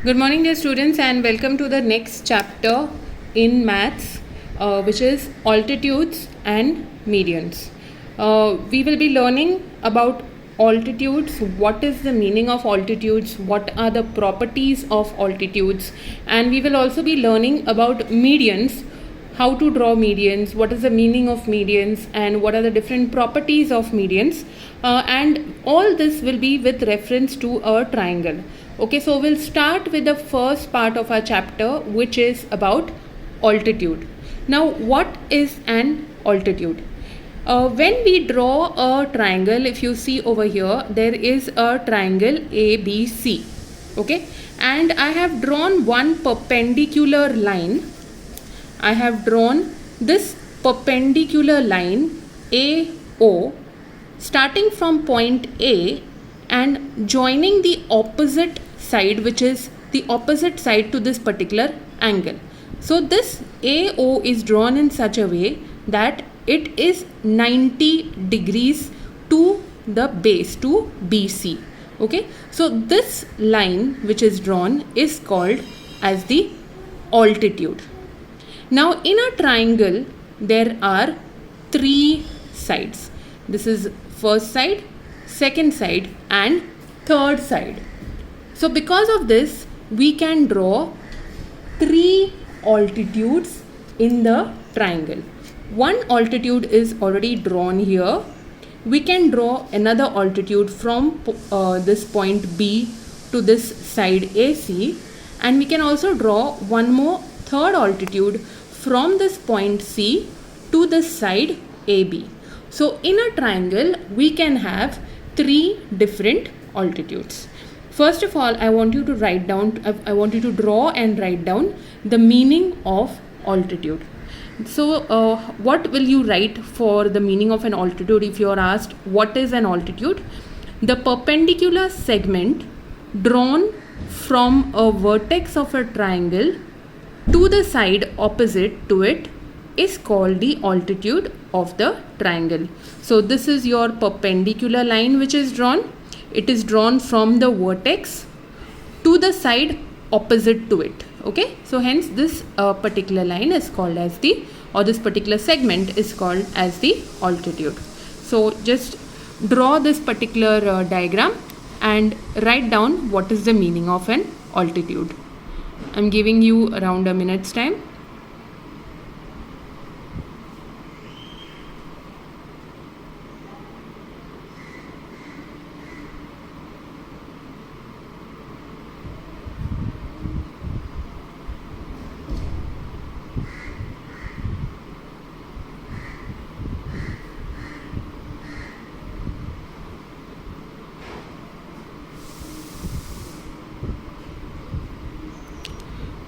Good morning, dear students, and welcome to the next chapter in maths, which is altitudes and medians. We will be learning about altitudes, what is the meaning of altitudes, what are the properties of altitudes, and we will also be learning about medians, how to draw medians, what is the meaning of medians, and what are the different properties of medians, and all this will be with reference to a triangle. Okay, so we'll start with the first part of our chapter, which is about altitude. Now, what is an altitude? When we draw a triangle, if you see over here, there is a triangle ABC. Okay, and I have drawn one perpendicular line. I have drawn this perpendicular line AO starting from point A and joining the opposite side, which is the opposite side to this particular angle. So this AO is drawn in such a way that it is 90 degrees to the base, to BC. Okay, so this line which is drawn is called as the altitude. Now in a triangle there are three sides. This is first side, second side and third side. So because of this, we can draw three altitudes in the triangle. One altitude is already drawn here. We can draw another altitude from this point B to this side AC, and we can also draw one more third altitude from this point C to this side AB. So in a triangle, we can have three different altitudes. First of all, I want you to draw and write down the meaning of altitude. So what will you write for the meaning of an altitude if you are asked what is an altitude? The perpendicular segment drawn from a vertex of a triangle to the side opposite to it is called the altitude of the triangle. So this is your perpendicular line which is drawn. It is drawn from the vertex to the side opposite to it. Okay, so hence this particular line is called as this particular segment is called as the altitude. So just draw this particular diagram and write down what is the meaning of an altitude. I'm giving you around a minute's time.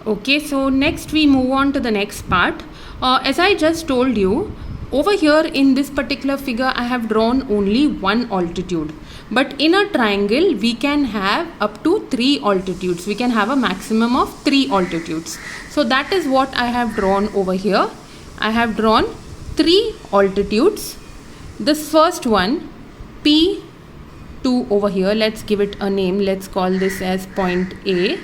Okay, so next we move on to the next part. As I just told you, over here in this particular figure I have drawn only one altitude, but in a triangle we can have up to three altitudes. We can have a maximum of three altitudes. So that is what I have drawn over here. I have drawn three altitudes. This first one, P2 over here, let's give it a name. Let's call this as point A,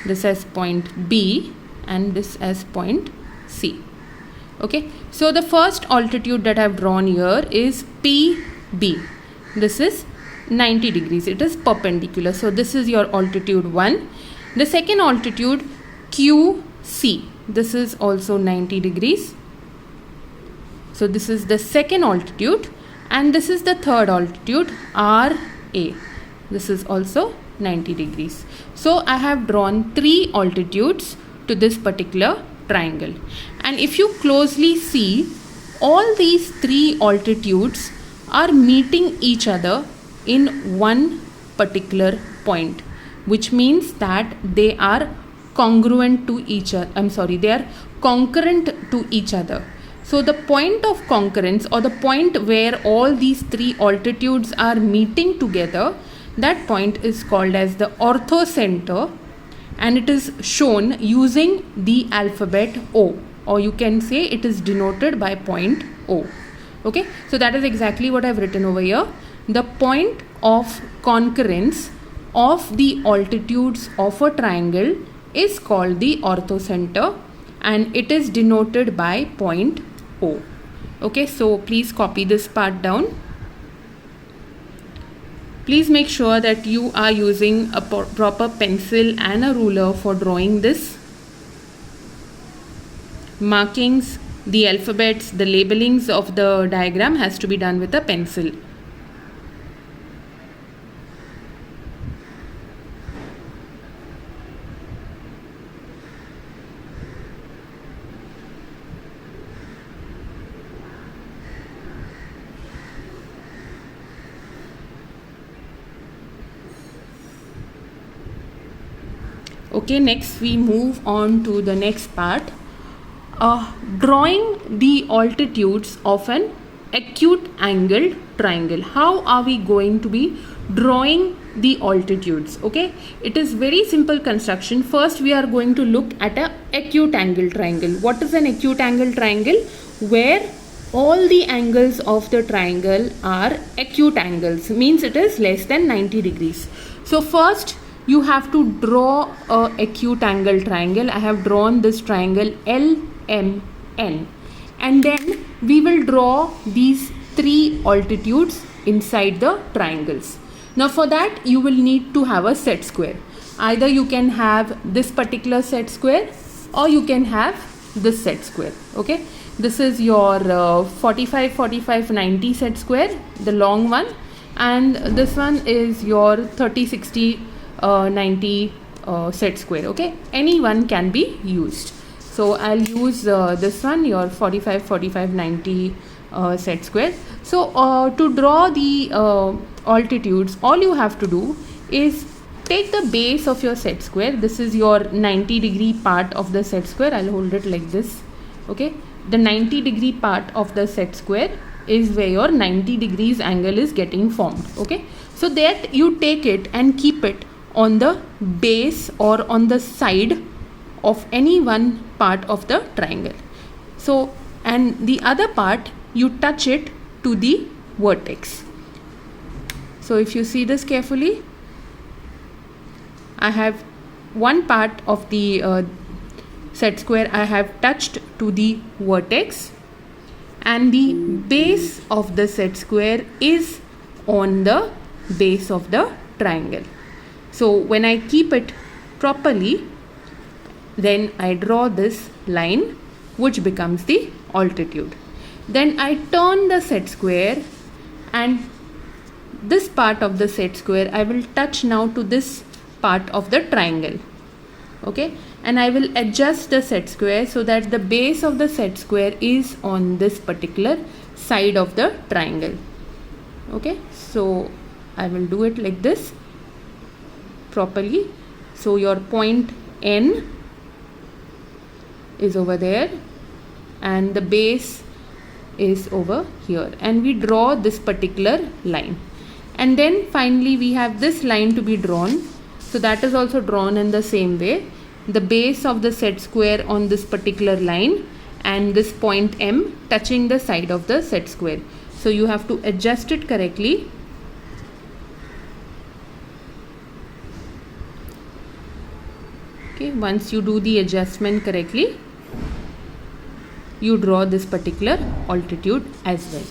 this as point B and this as point C. Okay, so the first altitude that I have drawn here is PB. This is 90 degrees. It is perpendicular. So this is your altitude 1. The second altitude QC. This is also 90 degrees. So this is the second altitude, and this is the third altitude RA. This is also 90 degrees. So I have drawn three altitudes to this particular triangle, and if you closely see, all these three altitudes are meeting each other in one particular point, which means that they are congruent to each other. They are concurrent to each other. So the point of concurrence, or the point where all these three altitudes are meeting together, that point is called as the orthocenter, and it is shown using the alphabet O, or you can say it is denoted by point O. Okay, so that is exactly what I have written over here. The point of concurrence of the altitudes of a triangle is called the orthocenter, and it is denoted by point O. Okay, so please copy this part down. Please make sure that you are using a proper pencil and a ruler for drawing this. Markings, the alphabets, the labelings of the diagram has to be done with a pencil. Okay, next we move on to the next part. Drawing the altitudes of an acute angled triangle. How are we going to be drawing the altitudes? Okay, it is very simple construction. First we are going to look at an acute angle triangle. What is an acute angle triangle? Where all the angles of the triangle are acute angles, means it is less than 90 degrees. So first you have to draw a acute angle triangle. I have drawn this triangle LMN, and then we will draw these three altitudes inside the triangles. Now for that you will need to have a set square. Either you can have this particular set square or you can have this set square. Okay, this is your 45 45 90 set square, the long one, and this one is your 30 60 90 set square. Okay, any one can be used. So I'll use this one, your 45 45 90 set square. So to draw the altitudes, all you have to do is take the base of your set square. This is your 90 degree part of the set square. I'll hold it like this. Okay, the 90 degree part of the set square is where your 90 degrees angle is getting formed. Okay, so that you take it and keep it on the base or on the side of any one part of the triangle. So, and the other part you touch it to the vertex. So if you see this carefully, I have one part of the set square I have touched to the vertex, and the base of the set square is on the base of the triangle. So when I keep it properly, then I draw this line which becomes the altitude. Then I turn the set square, and this part of the set square I will touch now to this part of the triangle. Okay, and I will adjust the set square so that the base of the set square is on this particular side of the triangle. Okay, so I will do it like this properly. So your point N is over there and the base is over here, and we draw this particular line, and then finally we have this line to be drawn. So that is also drawn in the same way. The base of the set square on this particular line and this point M touching the side of the set square. So you have to adjust it correctly. Okay, once you do the adjustment correctly, you draw this particular altitude as well.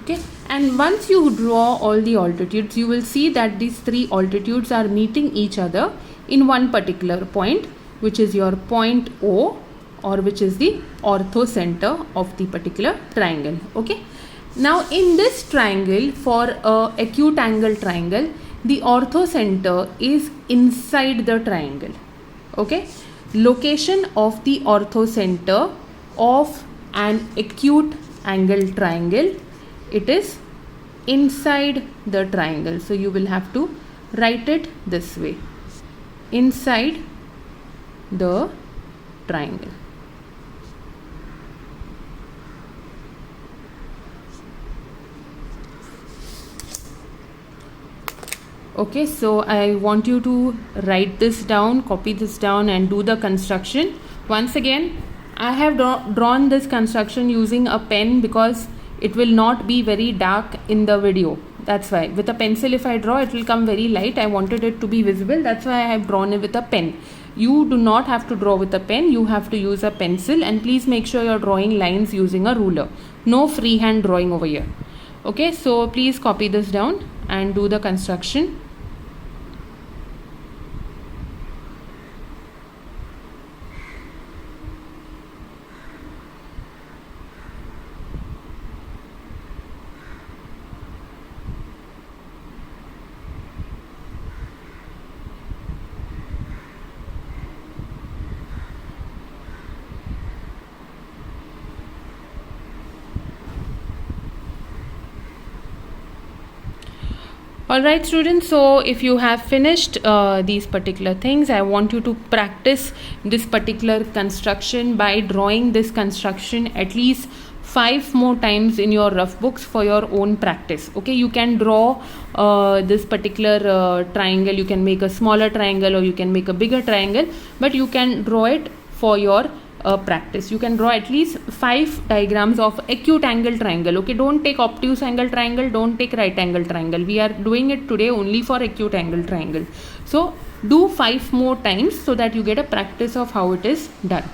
Okay, and once you draw all the altitudes, you will see that these three altitudes are meeting each other in one particular point, which is your point O, or which is the orthocenter of the particular triangle. Okay, now in this triangle, for a acute angle triangle, the orthocenter is inside the triangle. Okay, location of the orthocenter of an acute angle triangle, it is inside the triangle. So you will have to write it this way: inside the triangle. Okay, so I want you to write this down, copy this down and do the construction. Once again, I have drawn this construction using a pen because it will not be very dark in the video. That's why with a pencil if I draw, it will come very light. I wanted it to be visible, that's why I have drawn it with a pen. You do not have to draw with a pen, you have to use a pencil, and please make sure you're drawing lines using a ruler. No freehand drawing over here. Okay, so please copy this down and do the construction. Alright students, so if you have finished these particular things, I want you to practice this particular construction by drawing this construction at least 5 more times in your rough books for your own practice. Okay, you can draw this particular triangle, you can make a smaller triangle or you can make a bigger triangle, but you can draw it for your practice. You can draw at least 5 diagrams of acute angle triangle. Okay, don't take obtuse angle triangle, don't take right angle triangle. We are doing it today only for acute angle triangle. So do 5 more times so that you get a practice of how it is done.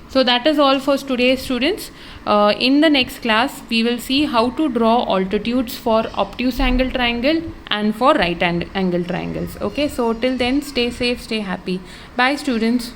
So that is all for today, students. In the next class we will see how to draw altitudes for obtuse angle triangle and for right angle triangles. Okay, so till then, stay safe, stay happy. Bye students.